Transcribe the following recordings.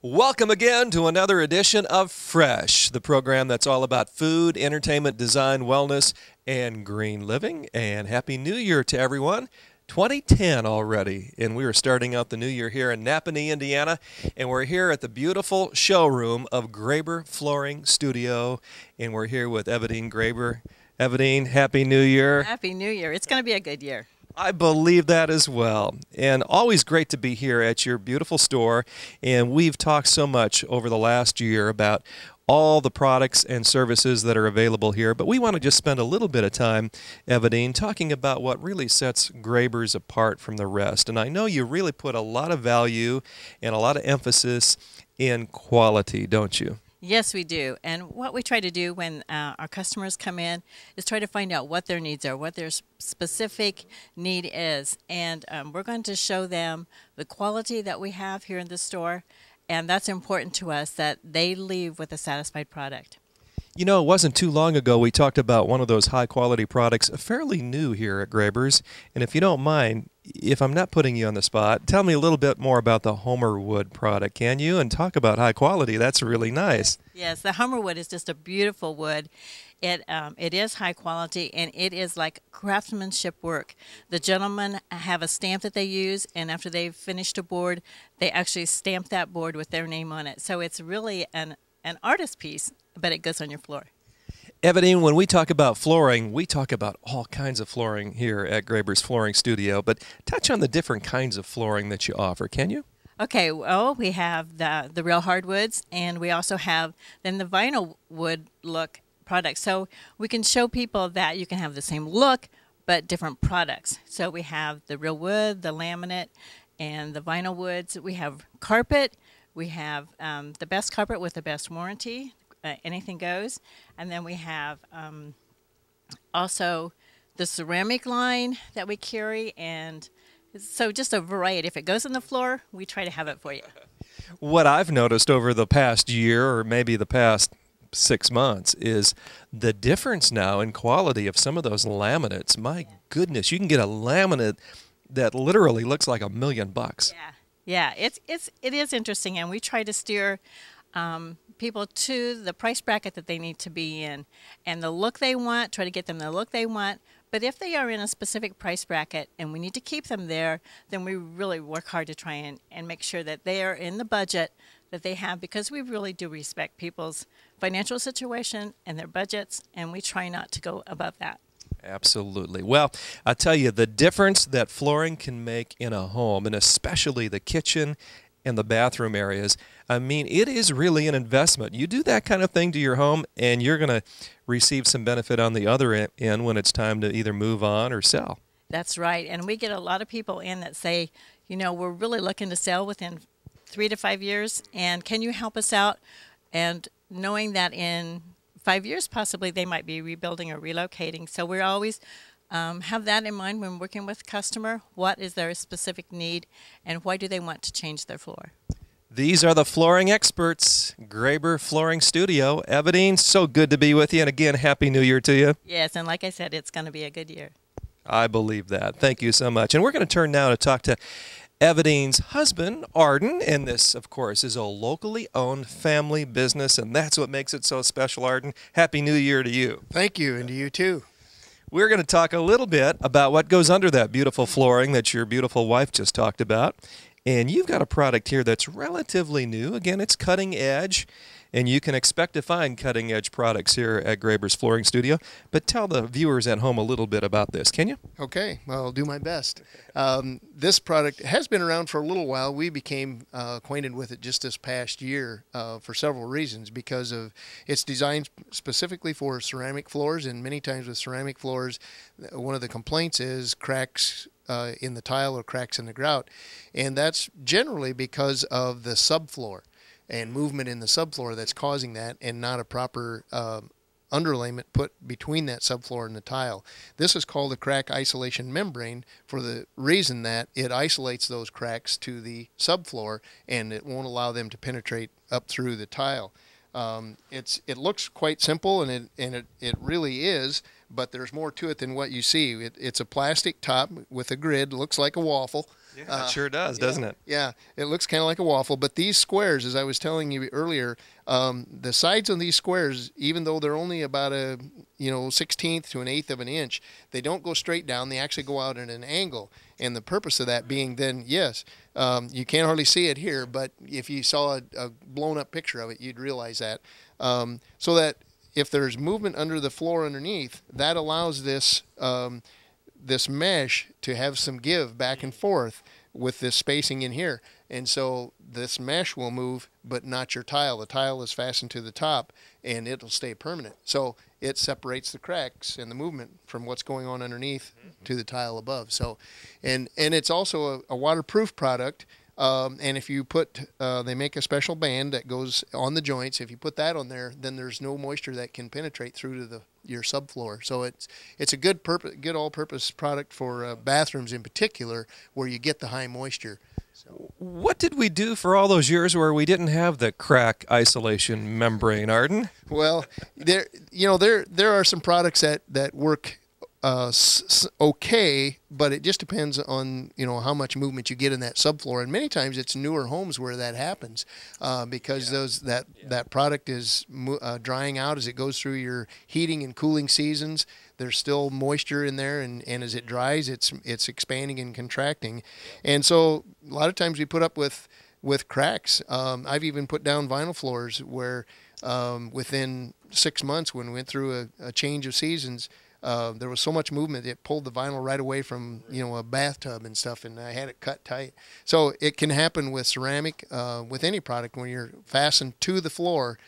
Welcome again to another edition of Fresh, the program that's all about food, entertainment, design, wellness, and green living. And Happy New Year to everyone. 2010 already, and we are starting out the new year here in Napanee, Indiana, and we're here at the beautiful showroom of Graber Flooring Studio, and we're here with Evadine Graber. Evadine, Happy New Year. Happy New Year. It's going to be a good year. I believe that as well. And always great to be here at your beautiful store. And we've talked so much over the last year about all the products and services that are available here. But we want to just spend a little bit of time, Evadine, talking about what really sets Graber's apart from the rest. And I know you really put a lot of value and a lot of emphasis in quality, don't you? Yes, we do. And what we try to do when our customers come in is try to find out what their needs are, what their specific need is. And we're going to show them the quality that we have here in the store. And that's important to us, that they leave with a satisfied product. You know, it wasn't too long ago we talked about one of those high-quality products, fairly new here at Graber's. And if you don't mind, if I'm not putting you on the spot, tell me a little bit more about the Homer Wood product, can you? And talk about high quality. That's really nice. Yes, the Homer Wood is just a beautiful wood. It is high quality, and it is like craftsmanship work. The gentlemen have a stamp that they use, and after they've finished a board, they actually stamp that board with their name on it. So it's really an artist piece, but it goes on your floor. Evadine, when we talk about flooring, we talk about all kinds of flooring here at Graber's Flooring Studio, but touch on the different kinds of flooring that you offer, can you? Okay, well, we have the real hardwoods, and we also have then the vinyl wood look products. So we can show people that you can have the same look, but different products. So we have the real wood, the laminate, and the vinyl woods. We have carpet. We have the best carpet with the best warranty. Anything goes. And then we have also the ceramic line that we carry, and so just a variety. If it goes on the floor, we try to have it for you. What I've noticed over the past year, or maybe the past 6 months, is the difference now in quality of some of those laminates. My goodness, you can get a laminate that literally looks like $1,000,000. Yeah, it is interesting, and we try to steer people to the price bracket that they need to be in, and the look they want. Try to get them the look they want. But if they are in a specific price bracket and we need to keep them there, then we really work hard to try and make sure that they are in the budget that they have, because we really do respect people's financial situation and their budgets, and we try not to go above that. Absolutely. Well, I tell you, the difference that flooring can make in a home, and especially the kitchen and the bathroom areas, I mean, it is really an investment. You do that kind of thing to your home, and you're going to receive some benefit on the other end when it's time to either move on or sell. That's right. And we get a lot of people in that say, you know, we're really looking to sell within 3 to 5 years, and can you help us out? And knowing that in 5 years, possibly they might be rebuilding or relocating. So we're always have that in mind when working with customer. What is their specific need, and why do they want to change their floor? These are the flooring experts, Graber Flooring Studio. Evadine, so good to be with you, and again, Happy New Year to you. Yes, and like I said, it's going to be a good year. I believe that. Thank you so much. And we're going to turn now to talk to Evadine's husband, Arden, and this, of course, is a locally owned family business, and that's what makes it so special, Arden. Happy New Year to you. Thank you, and to you too. We're going to talk a little bit about what goes under that beautiful flooring that your beautiful wife just talked about. And you've got a product here that's relatively new. Again, it's cutting edge, and you can expect to find cutting edge products here at Graber's Flooring Studio. But tell the viewers at home a little bit about this, can you? Okay, well, I'll do my best. This product has been around for a little while. We became acquainted with it just this past year for several reasons, because of it's designed specifically for ceramic floors, and many times with ceramic floors, one of the complaints is cracks in the tile or cracks in the grout, and that's generally because of the subfloor and movement in the subfloor that's causing that, and not a proper underlayment put between that subfloor and the tile. This is called a crack isolation membrane for the reason that it isolates those cracks to the subfloor, and it won't allow them to penetrate up through the tile. It looks quite simple, and it really is, but there's more to it than what you see. It's a plastic top with a grid, looks like a waffle, Yeah, it sure does, doesn't it? Yeah, it looks kind of like a waffle, but these squares, as I was telling you earlier, the sides on these squares, even though they're only about a 16th to an eighth of an inch, they don't go straight down. They actually go out at an angle, and the purpose of that being then, yes, you can't hardly see it here, but if you saw a blown up picture of it, you'd realize that. So that if there's movement under the floor underneath, that allows this this mesh to have some give back and forth with this spacing in here. And so this mesh will move, but not your tile. The tile is fastened to the top, and it'll stay permanent. So it separates the cracks and the movement from what's going on underneath to the tile above. So, and it's also a waterproof product. And if you put, they make a special band that goes on the joints. If you put that on there, then there's no moisture that can penetrate through to your subfloor. So it's a good all-purpose product for bathrooms in particular, where you get the high moisture. So. What did we do for all those years where we didn't have the crack isolation membrane, Arden? Well, there are some products that work okay, but it just depends on how much movement you get in that subfloor, and many times it's newer homes where that happens because that product is drying out as it goes through your heating and cooling seasons. There's still moisture in there, and as it dries, it's expanding and contracting, and so a lot of times we put up with cracks. I've even put down vinyl floors where within 6 months, when we went through a change of seasons, there was so much movement it pulled the vinyl right away from a bathtub and stuff, and I had it cut tight. So it can happen with ceramic, with any product when you're fastened to the floor.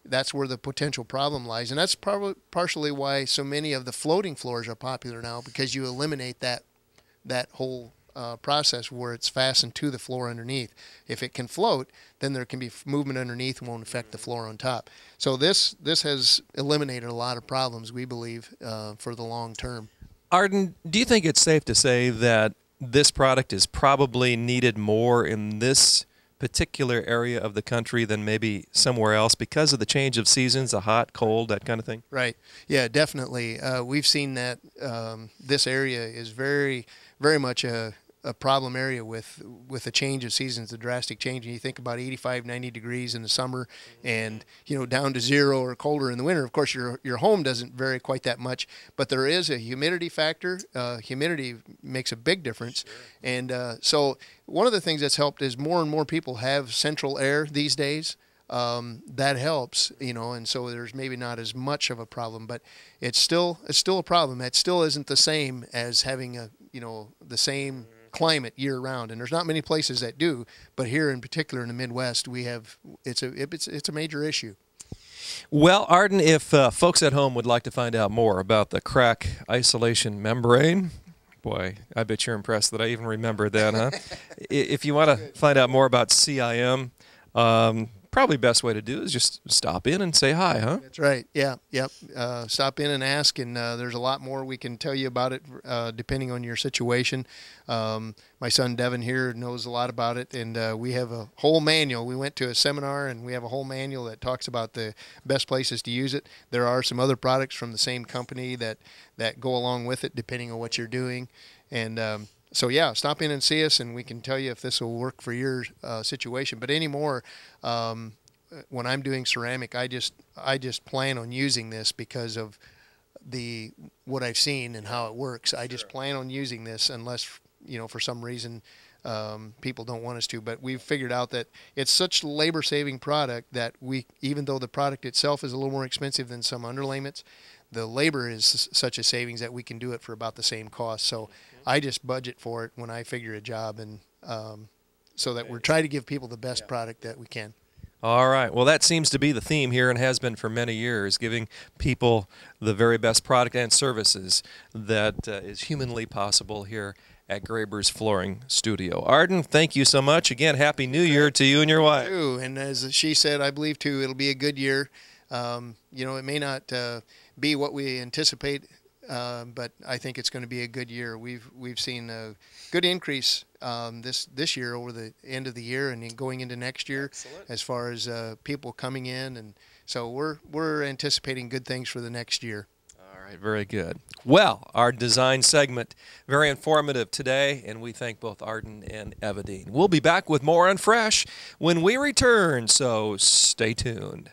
That's where the potential problem lies, and that's probably partially why so many of the floating floors are popular now, because you eliminate that whole process where it's fastened to the floor underneath. If it can float, then there can be movement underneath and won't affect the floor on top. So this has eliminated a lot of problems, we believe, for the long term. Arden, do you think it's safe to say that this product is probably needed more in this particular area of the country than maybe somewhere else because of the change of seasons, the hot, cold, that kind of thing? Right. Yeah, definitely. We've seen that this area is very, very much a problem area with the change of seasons, the drastic change. And you think about 85, 90 degrees in the summer and, down to 0 or colder in the winter. Of course, your home doesn't vary quite that much, but there is a humidity factor. Humidity makes a big difference. Sure. And so one of the things that's helped is more and more people have central air these days. That helps, and so there's maybe not as much of a problem, but it's still a problem. It still isn't the same as having the same climate year round, and there's not many places that do, but here in particular in the Midwest, it's a major issue. Well, Arden, if folks at home would like to find out more about the crack isolation membrane, boy, I bet you're impressed that I even remember that, huh? If you want to find out more about CIM, probably best way to do is just stop in and say hi, huh? That's right. Yeah. Yep. Stop in and ask, and there's a lot more we can tell you about it depending on your situation. My son Devin here knows a lot about it, and we have a whole manual. We went to a seminar, and we have a whole manual that talks about the best places to use it. There are some other products from the same company that go along with it depending on what you're doing. And so yeah, stop in and see us, and we can tell you if this will work for your situation. But anymore, when I'm doing ceramic, I just plan on using this because of what I've seen and how it works. I just plan on using this unless for some reason people don't want us to. But we've figured out that it's such a labor-saving product that even though the product itself is a little more expensive than some underlayments, the labor is such a savings that we can do it for about the same cost. So I just budget for it when I figure a job, and so that we're trying to give people the best product that we can. All right. Well, that seems to be the theme here and has been for many years, giving people the very best product and services that is humanly possible here at Graber's Flooring Studio. Arden, thank you so much. Again, Happy New Year to you and your wife. And as she said, I believe, too, it'll be a good year. It may not be what we anticipate, but I think it's going to be a good year. We've seen a good increase this year over the end of the year and going into next year. Excellent. As far as people coming in, and so we're anticipating good things for the next year. All right, very good. Well, our design segment, very informative today, and we thank both Arden and Evadine. We'll be back with more on Fresh when we return, so stay tuned.